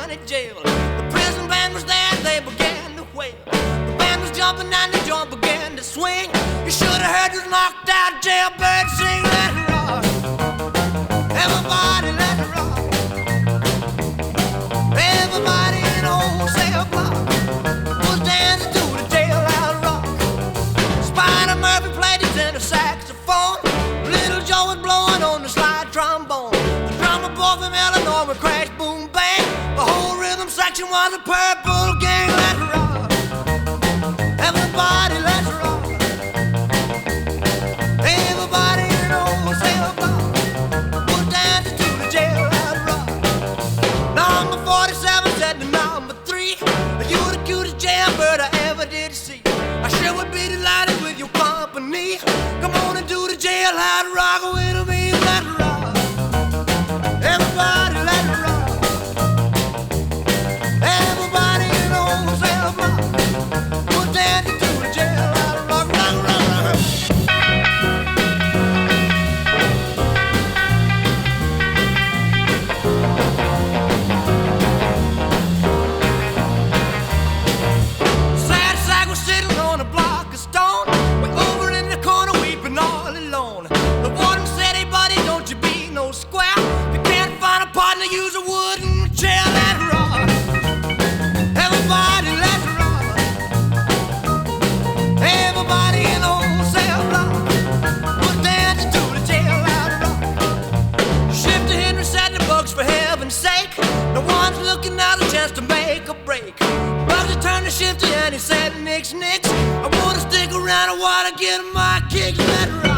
County Jail. The prison band was there, they began to wail. The band was jumping and the joint began to swing. You should have heard this knocked out jailbird sing. Let it rock, everybody let it rock. Everybody in the whole cell block was dancing to the jailhouse rock. Spider Murphy played his tenor saxophone. Little Joe was blowing on the slide trombone. The drummer boy from Illinois would crash, boom, bang. The whole rhythm section was a purple gang. Let's rock, everybody, let's rock. Everybody in the whole cell block was dancing to the jailhouse rock. Number 47 said to number 3, "You're the cutest jailbird I ever did see. I sure would be delighted with your company. Come on and do the jailhouse rock with me. Let's rock, everybody, let's rock. Everybody in the whole cell block was dancing to the jailhouse rock, rock, rock, rock." Sad sack was sitting on a block of stone, way over in the corner weeping all alone. The warden said, "Hey buddy, don't you be no square. If you can't find a partner, use a wooden chair." Let's rock, everybody, let's rock. Everybody in the whole cell block was dancing to the jailhouse rock. Shifter Henry said to Bugs, "For heaven's sake, no one's looking out a chance to make a break." Bugsy turned to Shifter and he said, "Nix, nix, I wanna stick around, I wanna get my kicks." Let's rock.